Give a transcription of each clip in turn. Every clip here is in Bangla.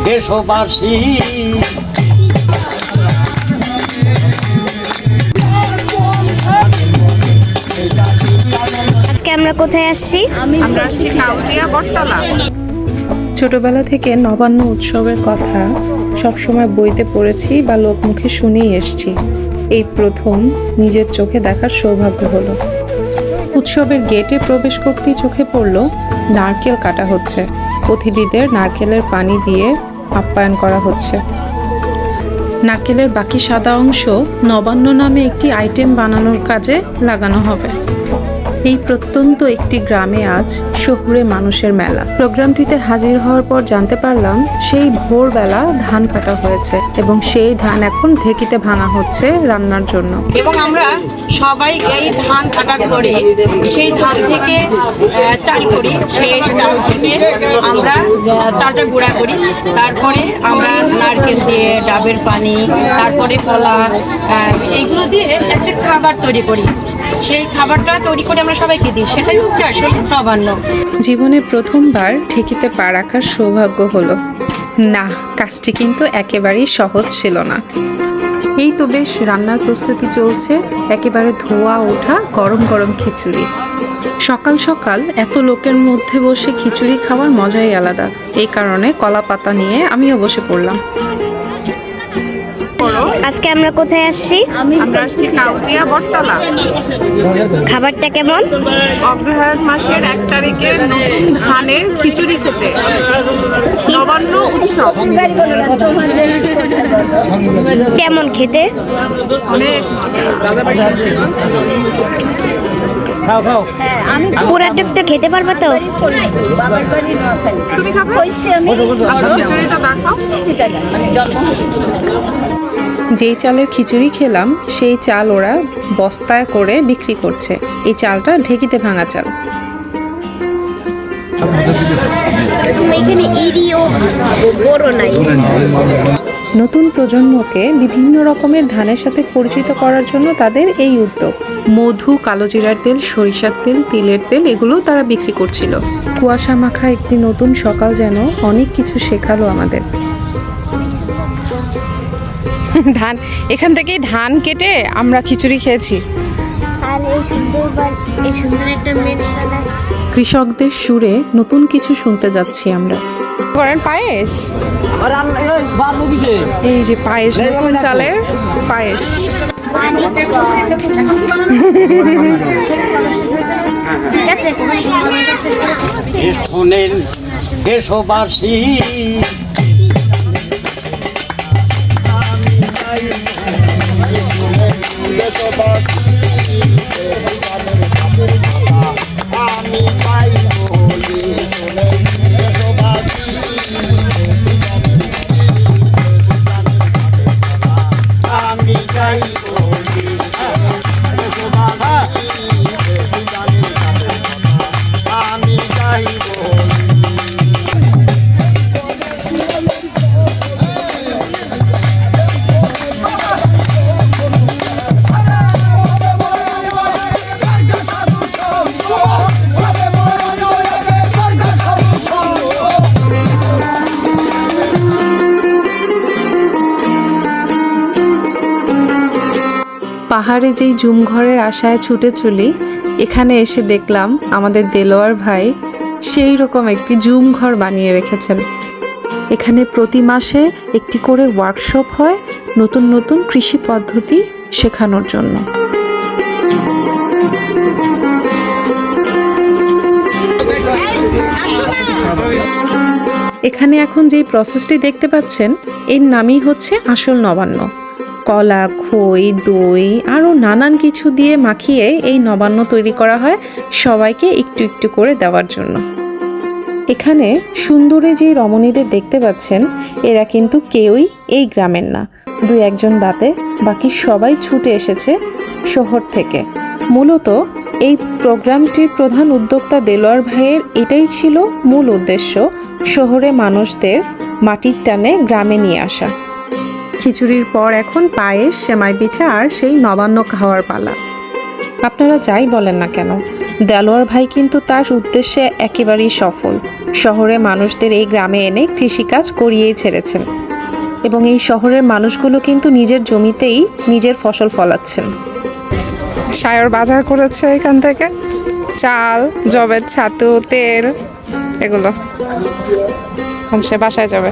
দেশবাসী। আজকে আমরা কোথায় আসছি? আমরা আসছি কাউটিয়া বটতলা। ছোটবেলা থেকে নবান্ন উৎসবের কথা সবসময় বইতে পড়েছি বা লোকমুখে শুনেই এসেছি। এই প্রথম নিজের চোখে দেখার সৌভাগ্য হলো। উৎসবের গেটে প্রবেশ করতেই চোখে পড়ল নারকেল কাটা হচ্ছে। অতিথিদের নারকেলের পানি দিয়ে আপ্যায়ন করা হচ্ছে। নারকেলের বাকি সাদা অংশ নবান্ন নামে একটি আইটেম বানানোর কাজে লাগানো হবে। এই প্রত্যন্ত একটি গ্রামে আজ শহুরে মানুষের মেলা। প্রোগ্রামটিতে হাজির হওয়ার পর জানতে পারলাম সেই ভোরবেলা ধান কাটা হয়েছে এবং সেই ধান এখন ঢেকিতে ভাঙা হচ্ছে রান্নার জন্য। এবং আমরা সবাই এই ধান কাটার পরে সেই ধান থেকে চাল করি। সেই চাল থেকে আমরা চালটা গুঁড়া করি। তারপরে আমরা নারকেল দিয়ে, ডাবের পানি, তারপরে কলা, এইগুলো দিয়ে একটা খাবার তৈরি করি। সেই খাবারটা তৈরি করে আমরা সবাইকে দিই। সেটাই হচ্ছে আসলে নবান্ন। জীবনে প্রথমবার ঢেকিতে পা রাখার সৌভাগ্য হলো। না, কাজটি কিন্তু একেবারেই সহজ ছিল না। এই তো বেশ রান্নার প্রস্তুতি চলছে। একেবারে ধোয়া ওঠা গরম গরম খিচুড়ি। সকাল সকাল এত লোকের মধ্যে বসে খিচুড়ি খাওয়ার মজাই আলাদা। এই কারণে কলা পাতা নিয়ে আমিও বসে পড়লাম। আজকে আমরা কোথায় আসছি? আমরা আসছি কাউটিয়া বটতলা। খাবারটা কেমন? অগ্রহায়ণ মাসের 1 তারিখে নতুন ধানের খিচুড়ি খেতে, নবান্ন উৎসব। কেমন খেতে? অনেক পুরাটুকটা খেতে পারবে তো? তুমি খাবে? আসো, খিচুড়িটা দেখাও। যেই চালের খিচুড়ি খেলাম সেই চাল ওরা বস্তায় করে বিক্রি করছে। এই চালটা ঢেকিতে ভাঙা চাল। এখানে ইরিও বড় নাই। নতুন প্রজন্মকে বিভিন্ন রকমের ধানের সাথে পরিচিত করার জন্য তাদের এই উদ্যোগ। মধু, কালোজিরার তেল, সরিষার তেল, তিলের তেল এগুলো তারা বিক্রি করছিল। কুয়াশা মাখা একটি নতুন সকাল যেন অনেক কিছু শেখালো আমাদের। ধান এখান থেকেই ধান কেটে আমরা খিচুড়ি খেয়েছি। আর এই সুন্দর একটা মেনশালা। কৃষকদের সুরে নতুন কিছু শুনতে যাচ্ছি আমরা। করেন পায়েস। এই যে পায়েস, নতুন চালের পায়েস। ঠিক আছে। শোনেন দেশবাসী, আমি পাই বলি আমি যাই বলি আমি যাই বলি। পাহাড়ে যেই জুমঘরের আশায় ছুটে চলি, এখানে এসে দেখলাম আমাদের দেলোয়ার ভাই সেই রকম একটি জুমঘর বানিয়ে রেখেছেন। এখানে প্রতি মাসে একটি করে ওয়ার্কশপ হয় নতুন নতুন কৃষি পদ্ধতি শেখানোর জন্য। এখানে এখন যেই প্রসেসটি দেখতে পাচ্ছেন এর নামই হচ্ছে আসল নবান্ন। কলা, খই, দই আরও নানান কিছু দিয়ে মাখিয়ে এই নবান্ন তৈরি করা হয় সবাইকে একটু একটু করে দেওয়ার জন্য। এখানে সুন্দরী যে রমণীদের দেখতে পাচ্ছেন এরা কিন্তু কেউই এই গ্রামের না। 2-1 বাদে বাকি সবাই ছুটে এসেছে শহর থেকে। মূলত এই প্রোগ্রামটির প্রধান উদ্যোক্তা দেলোয়ার ভাইয়ের এটাই ছিল মূল উদ্দেশ্য, শহরে মানুষদের মাটির টানে গ্রামে নিয়ে আসা। খিচুড়ির পর এখন পায়েস, সেমাই পিঠা আর সেই নবান্ন খাওয়ার পালা। আপনারা যাই বলেন না কেন, দেলোয়ার ভাই কিন্তু তার উদ্দেশ্যে একেবারেই সফল। শহরে মানুষদের এই গ্রামে এনে কৃষিকাজ করিয়েই ছেড়েছেন এবং এই শহরের মানুষগুলো কিন্তু নিজের জমিতেই নিজের ফসল ফলাচ্ছেন। সায়র বাজার করেছে এখান থেকে চাল, জবের ছাতু, তেল, এগুলো। এখন সে বাসায় যাবে।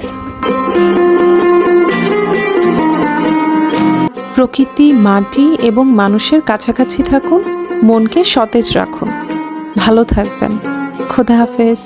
প্রকৃতি, মাটি এবং মানুষের কাছাকাছি থাকুন, মনকে সতেজ রাখুন। ভালো থাকবেন। খোদা হাফেজ।